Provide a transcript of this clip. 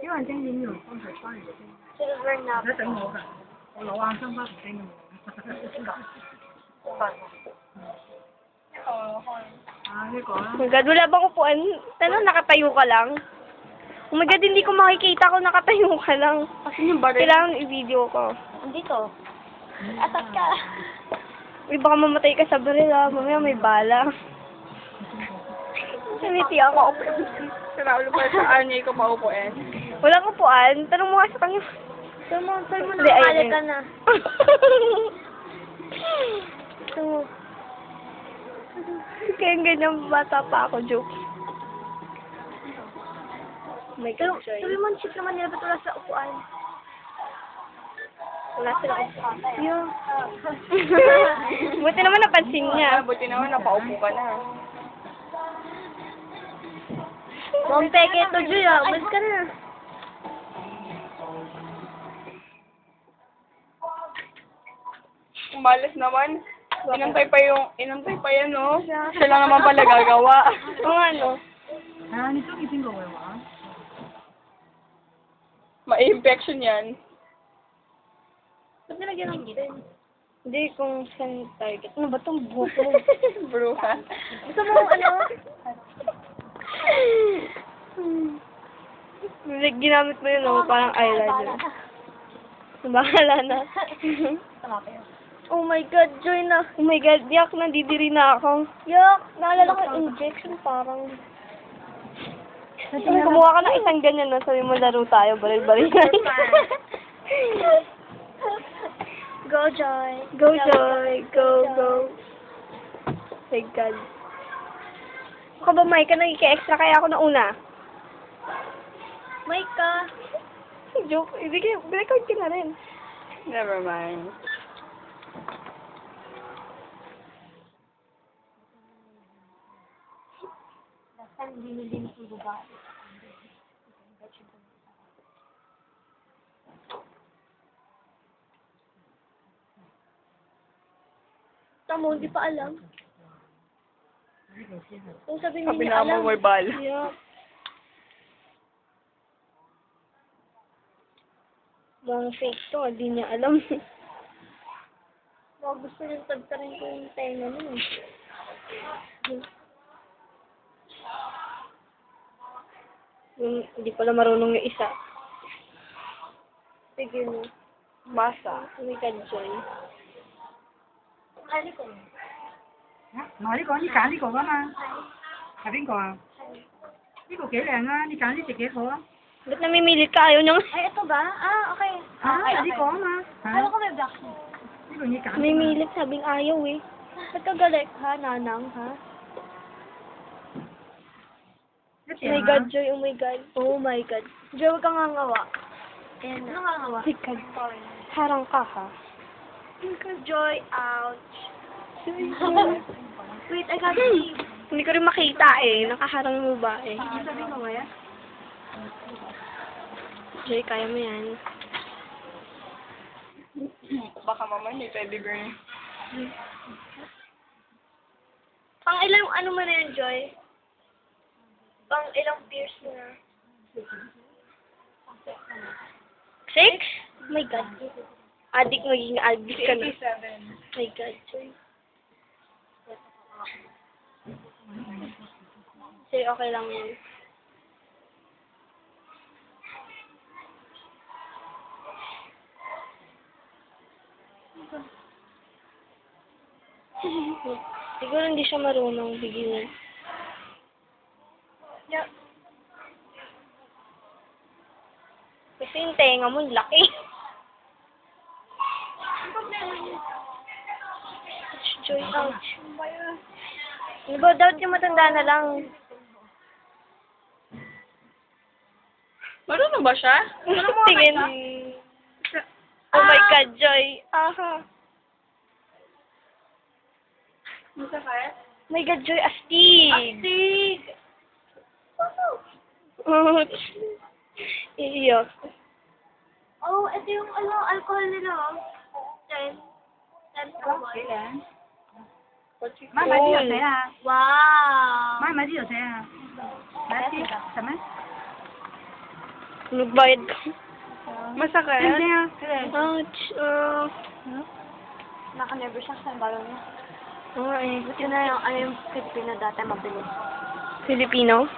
因為經已經用方式翻嚟先。Silver na. 唔使整我㗎，我攞眼霜翻嚟整我。Ah, ini ko. Oh my God, wala bang upuan? Ano, nakatayo ka lang? Oh my God, hindi ko makikita kung nakatayo ka lang. Kasi yung baril. Kailangan i-video ko. Andito. Atat ka. Uy, baka mamatay ka sa baril ah. Mamaya may bala. Saniti ako. Sinaulo pa saan niya ikaw maupuin. Walang upuan. Tanong mo nga sa kanya. Saan mo Hindi, nakakali ayun. ka na? So, kaya ganyan bata pa ako, joke. My God, Joy. Sabi mo, check naman nila ba't wala sa upuan? Wala sila upuan. Yeah. Buti naman napansin niya. Buti naman napaupo ka na. Kung peke ito, Joy, ah. Umalis ka na. Umalis naman. Inantay pa yan, no? Siya lang naman pala gagawa. Oo nga, no? Ah, nito kiting ko ba? Ma-infection yan. Ba't nilagyan ng pen? Hindi, kung saan target. Ano ba itong buhok mo? Bruha. Gusto mo, ano? Ginamit mo yun, no? Parang eyeliner. Bahala na. Oh my God, Joy na. Oh my God, yak, nandidiri na ako. Yak, naalala ko yung injection, parang... Kumuha ka ng isang ganyan, no? Sabi mo, laro tayo, baril-baril. Go, Joy. Go, Joy. Go, go. My God. Ako ba, Micah, nagkika-extra kaya ako nauna? Micah. Joke, binakawid ka na rin. Never mind. Tamo, hindi pa alam. Kung sabi Sabi niya na alam. mo, may bala. Yeah. Mga fake to, hindi niya alam. Baka gusto niyang tagtarin ko yung tenga niya. Hindi pala marunong yung isa. Sige mo. Basa. May Joy. Nói đi con, đi揀呢個㗎嘛？係邊個啊？呢個幾靚啊！你揀呢隻幾好啊？ Ba't namimilit ka? Ayaw niyang... Ay, ito ba? Ah, okay. Ah, Okay,呢個啊嘛。Alam ko may black. 呢個你揀。 Namimilit, sabing ayaw eh. Ba't ka galit ha, nanang ha? Oh my God, Joy, oh my God. Oh my God. Joy, huwag kang ngangawa. Ayan na. Ano nga nga? Sikad. Harang ka ha. Joy, ouch. Wait, I got Hmm. Hindi ko rin makita eh. Nakaharang mo ba eh. Sabi ko ba yan? Joy, kaya mo yan. Baka mamaya may teddy bear. Pang ilang ano mo na yan, Joy? Pang ilang pierce mo na? 6? Oh my God. Addict, magiging addict ka na. 87. Oh my God, Joy. Joy, okay lang yun. Siguro hindi siya marunong bigyan. Yeah. Kasi yung tenga mo, laki. Joy, ouch. Ano ba, dapat yung matanda na lang. Marunong ba siya? Tingin. Oh my God, Joy. Aha. Masakit? Oh my God, Joy, astig. Astig! Ouch. Iiyak. Oh, ito yung alcohol nila, oh. 10. 10 for 1. Kailan? What's it 買啲藥仔啊！ Wow! 買啲藥仔啊！買啲什麼？ Nagbayad ka. Masakit. Hindi ah. Ouch. Naka-nervous siya sa balon niya. Oo eh. Buti na yung Filipino dati mabilis. Filipino?